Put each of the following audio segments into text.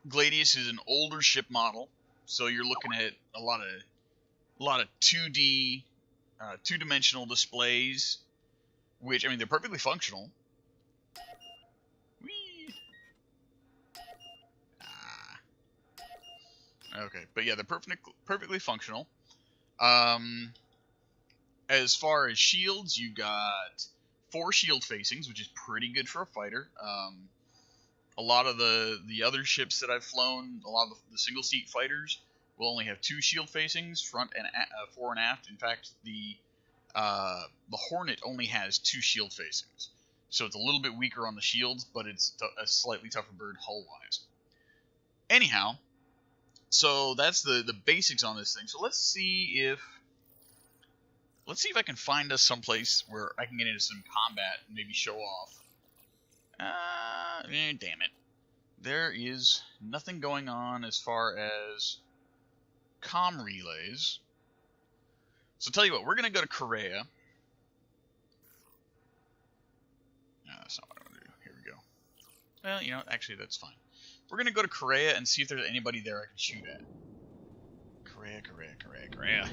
Gladius is an older ship model, so you're looking at a lot of 2D, two-dimensional displays, which, I mean, they're perfectly functional. Whee! Okay, but yeah, they're perfectly functional. As far as shields, you got 4 shield facings, which is pretty good for a fighter. A lot of the other ships that I've flown, a lot of the single seat fighters will only have 2 shield facings, front and fore and aft. In fact, the Hornet only has 2 shield facings, so it's a little bit weaker on the shields, but it's a slightly tougher bird hull wise. Anyhow, so that's the basics on this thing. So let's see if I can find us someplace where I can get into some combat and maybe show off. Damn it. There is nothing going on as far as comm relays. So tell you what, we're going to go to Korea. No, that's not what I'm going to do. Here we go. Well, you know, actually that's fine. We're going to go to Korea and see if there's anybody there I can shoot at. Korea.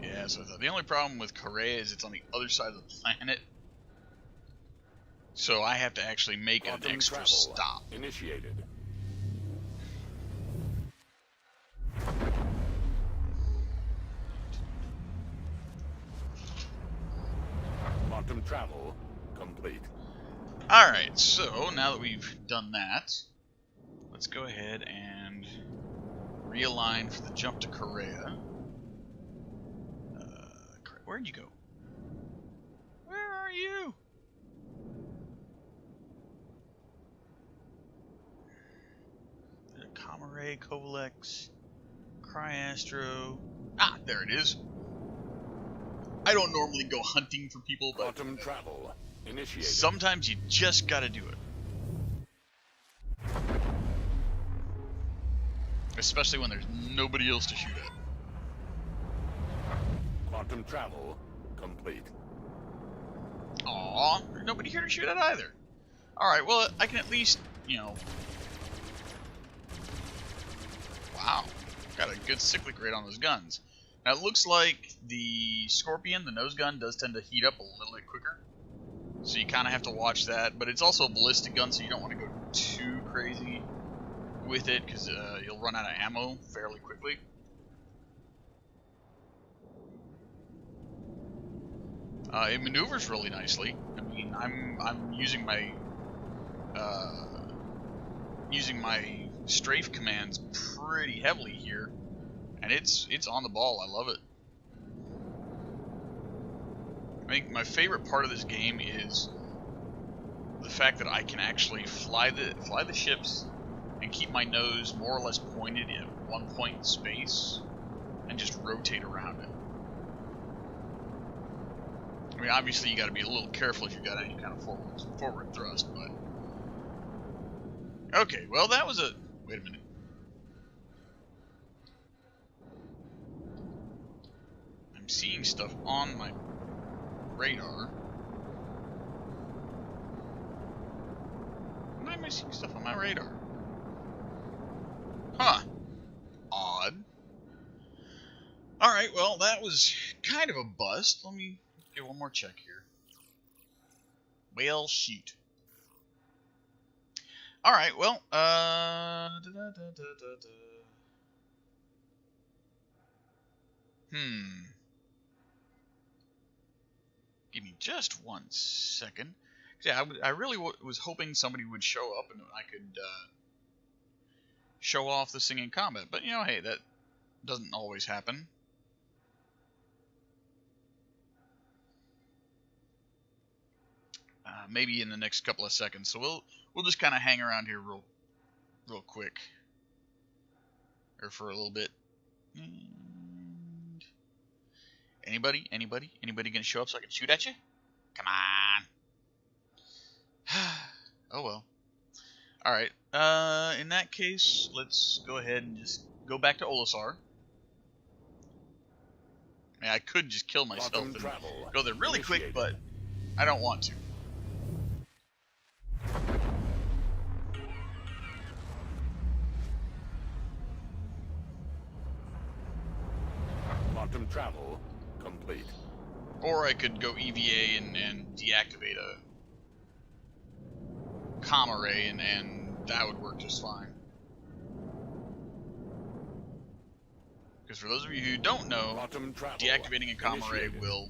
Yeah, so the only problem with Korea is it's on the other side of the planet. So I have to actually make an extra stop. Initiated. Quantum travel complete. Alright, so now that we've done that, let's go ahead and realign for the jump to Korea. Where'd you go? Where are you? Comare, Kovalex, Cryastro. Ah, there it is. I don't normally go hunting for people, but Quantum travel initiated. Sometimes you just gotta do it. Especially when there's nobody else to shoot at. Quantum travel complete. Aw, there's nobody here to shoot at either. Alright, well, I can at least, you know... Wow, got a good cyclic rate on those guns. Now, it looks like the Scorpion, the nose gun, does tend to heat up a little bit quicker. So you kind of have to watch that. But it's also a ballistic gun, so you don't want to go too crazy with it, because you'll run out of ammo fairly quickly. It maneuvers really nicely. I mean, I'm using my strafe commands pretty heavily here, and it's on the ball. I love it. I think my favorite part of this game is the fact that I can actually fly the ships and keep my nose more or less pointed at one point in space and just rotate around it. I mean, obviously you got to be a little careful if you've got any kind of forward thrust, but okay. Well, that was a wait a minute. I'm seeing stuff on my radar. Why am I seeing stuff on my radar? Huh. Odd. Alright, well, that was kind of a bust. Let me get one more check here. Well, shoot. Alright, well, Give me just 1 second. Yeah, I really was hoping somebody would show up and I could show off this thing in combat. But, you know, hey, that doesn't always happen. Maybe in the next couple of seconds. So we'll just kind of hang around here real quick, or for a little bit. And anybody gonna show up so I can shoot at you? Come on. Oh well. All right. In that case, let's go ahead and just go back to Olisar. I mean, I could just kill myself Quantum and travel go there really quick, initiated. but I don't want to. Quantum travel complete. Or I could go EVA and deactivate a comma ray, and that would work just fine. Because for those of you who don't know, Quantum travel deactivating a comma ray initiated. will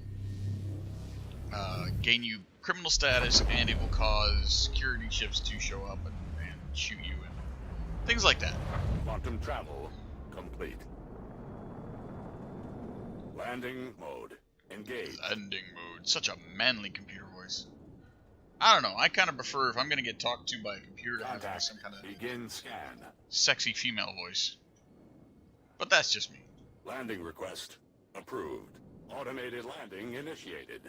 gain you criminal status, and it will cause security ships to show up and shoot you and things like that. Quantum travel complete. Landing mode engaged. Landing mode. Such a manly computer voice. I don't know. I kind of prefer, if I'm going to get talked to by a computer, to have Contact. some kind of Begin scan. sexy female voice. But that's just me. Landing request approved. Automated landing initiated.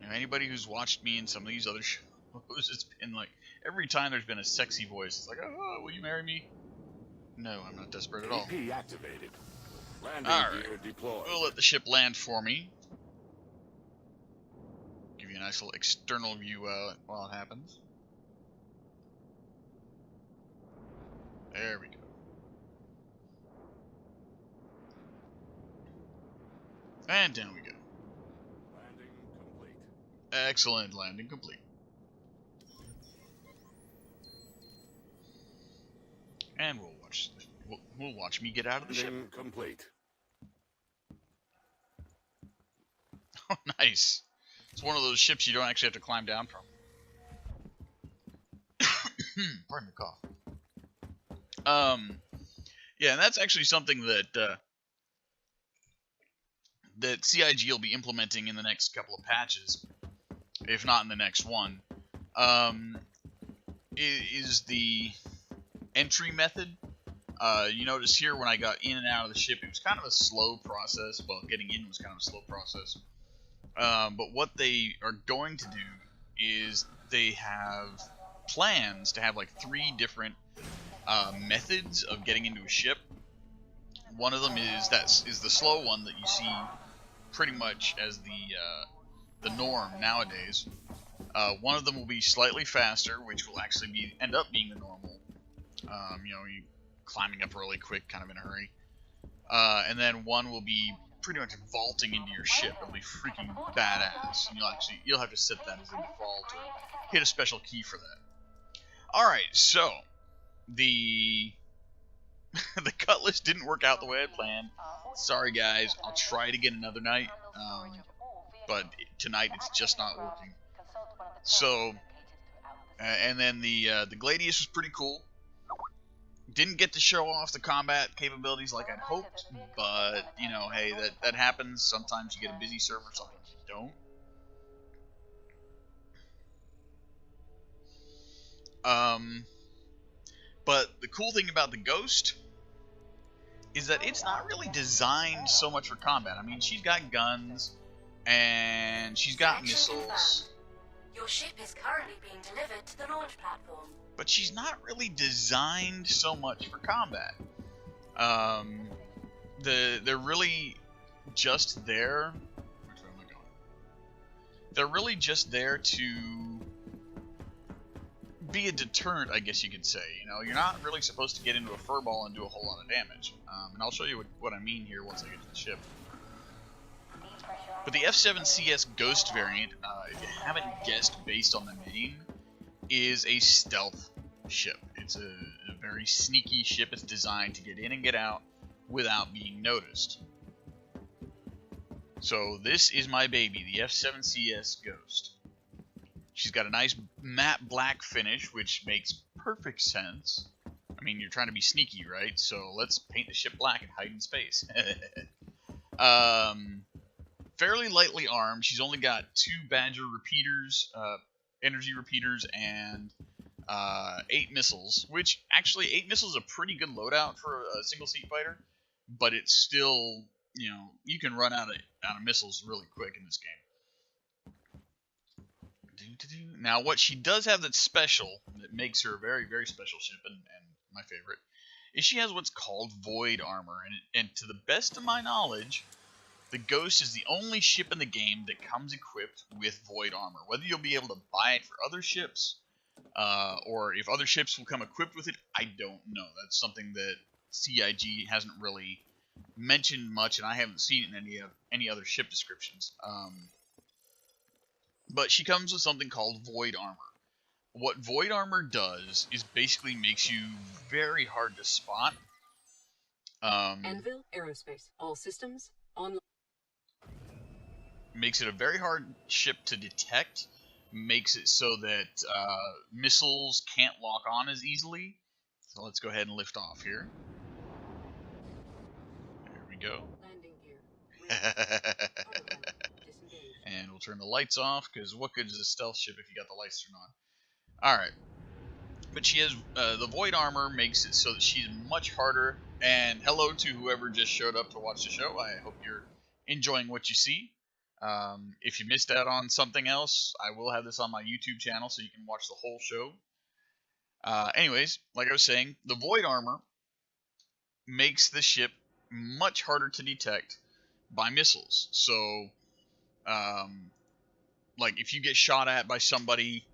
Now, anybody who's watched me in some of these other shows, it's been like, every time there's been a sexy voice, it's like, oh, will you marry me? No, I'm not desperate at all. AP activated. Landing Alright. gear deployed. We'll let the ship land for me. Give you a nice little external view while it happens. There we go. And down we go. Landing complete. Excellent, landing complete. And we'll watch me get out of the ship. Landing complete. Oh, nice. It's one of those ships you don't actually have to climb down from. Pardon the cough. Yeah, and that's actually something that that CIG will be implementing in the next couple of patches, if not in the next one. Is the entry method. You notice here when I got in and out of the ship, it was kind of a slow process. Well, getting in was kind of a slow process. But what they are going to do is they have plans to have like 3 different methods of getting into a ship. One of them is the slow one that you see pretty much as the norm nowadays. One of them will be slightly faster, which will actually end up being the normal. You climbing up really quick, kind of in a hurry. And then one will be pretty much vaulting into your ship. It'll be freaking badass. And you'll have to set that as a default or hit a special key for that. All right, so the the Cutlass didn't work out the way I planned. Sorry guys, I'll try to get another night, but tonight it's just not working. So, and then the Gladius was pretty cool. Didn't get to show off the combat capabilities like I'd hoped, but hey, that happens. Sometimes you get a busy server, sometimes you don't. But the cool thing about the Ghost is that it's not really designed so much for combat. I mean, she's got guns and she's got missiles. Your ship is currently being delivered to the launch platform. But she's not really designed so much for combat. They're really just there. Which way am I going? They're really just there to be a deterrent, I guess you could say. You're not really supposed to get into a furball and do a whole lot of damage. And I'll show you what I mean here once I get to the ship. But the F7CS Ghost variant, if you haven't guessed based on the name, is a stealth ship. It's a very sneaky ship. It's designed to get in and get out without being noticed. So this is my baby, the F7CS Ghost. She's got a nice matte black finish, which makes perfect sense. I mean, you're trying to be sneaky, right? So let's paint the ship black and hide in space. Fairly lightly armed. She's only got 2 Badger repeaters, energy repeaters, and 8 missiles. Which, actually, 8 missiles is a pretty good loadout for a single-seat fighter. But it's still, you can run out of missiles really quick in this game. Now, what she does have that's special, that makes her a very, very special ship, and my favorite, is she has what's called void armor, and to the best of my knowledge, the Ghost is the only ship in the game that comes equipped with void armor. Whether you'll be able to buy it for other ships, or if other ships will come equipped with it, I don't know. That's something that CIG hasn't really mentioned much, and I haven't seen it in any other ship descriptions. But she comes with something called void armor. What void armor does is basically makes you very hard to spot. Anvil Aerospace. All systems online. Makes it a very hard ship to detect. Makes it so that missiles can't lock on as easily. So let's go ahead and lift off here. There we go. Landing gear. Disengage. And we'll turn the lights off, because what good is a stealth ship if you got the lights turned on? Alright. But she has, the void armor makes it so that she's much harder. And hello to whoever just showed up to watch the show. I hope you're enjoying what you see. If you missed out on something else, I will have this on my YouTube channel so you can watch the whole show. Anyways, like I was saying, the void armor makes the ship much harder to detect by missiles. So, like if you get shot at by somebody,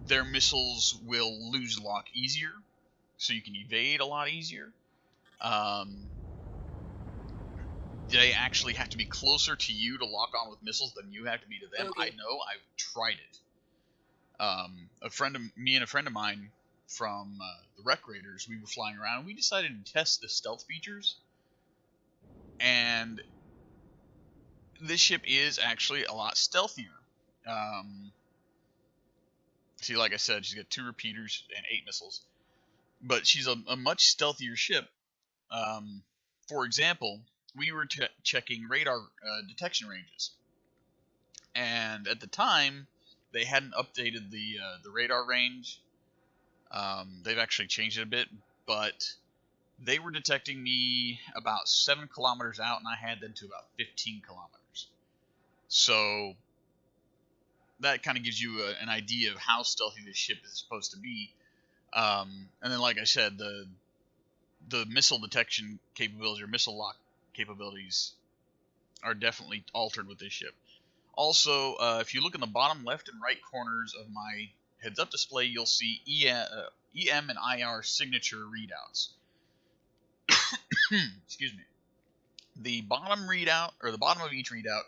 their missiles will lose lock easier, so you can evade a lot easier. They actually have to be closer to you to lock on with missiles than you have to be to them. Okay. I know, I've tried it. Me and a friend of mine from the Wreck Raiders, we were flying around, and we decided to test the stealth features. And this ship is actually a lot stealthier. See, like I said, she's got 2 repeaters and 8 missiles. But she's a much stealthier ship. For example, we were checking radar detection ranges. And at the time, they hadn't updated the radar range. They've actually changed it a bit, but they were detecting me about 7 kilometers out, and I had them to about 15 kilometers. So that kind of gives you an idea of how stealthy this ship is supposed to be. And then, like I said, the missile detection capabilities or missile lock capabilities are definitely altered with this ship. Also, if you look in the bottom left and right corners of my heads-up display, you'll see EM and IR signature readouts. Excuse me. The bottom readout, or the bottom of each readout,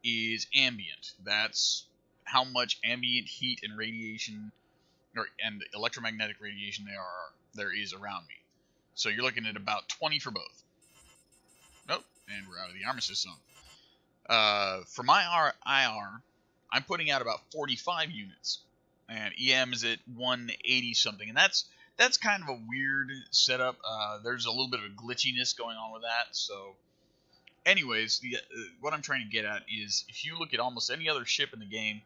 is ambient. That's how much ambient heat and radiation, and electromagnetic radiation there is around me. So you're looking at about 20 for both. Nope, and we're out of the armistice zone. For my IR, I'm putting out about 45 units, and EM is at 180 something, and that's kind of a weird setup. There's a little bit of a glitchiness going on with that. So, anyways, what I'm trying to get at is if you look at almost any other ship in the game,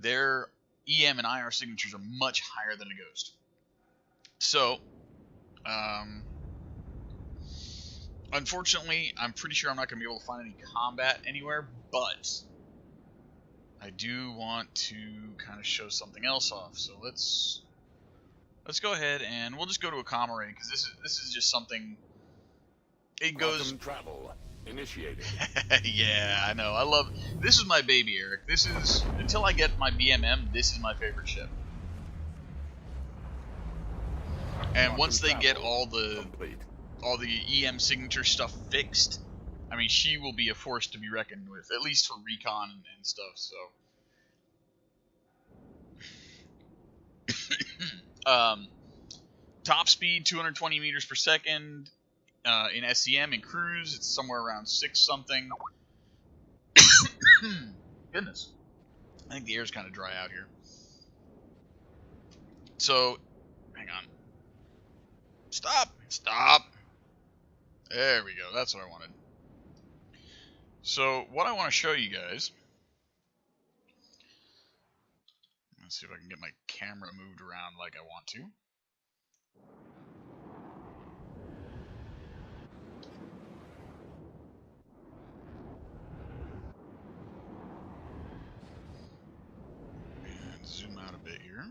their EM and IR signatures are much higher than a Ghost. So, unfortunately, I'm pretty sure I'm not going to be able to find any combat anywhere, but I do want to kind of show something else off. So let's go ahead and we'll just go to a comm array, because this is just something. It goes. Quantum travel initiated. Yeah, I know. I love. This is my baby, Eric. This is, until I get my BMM, this is my favorite ship. And once they get all the EM signature stuff fixed, I mean, she will be a force to be reckoned with, at least for recon and stuff. So, top speed 220 meters per second. In SCM and cruise, it's somewhere around 6 something. Goodness, I think the air's kind of dry out here. So, hang on. Stop. There we go. That's what I wanted. So, what I want to show you guys. Let's see if I can get my camera moved around like I want to. And zoom out a bit here.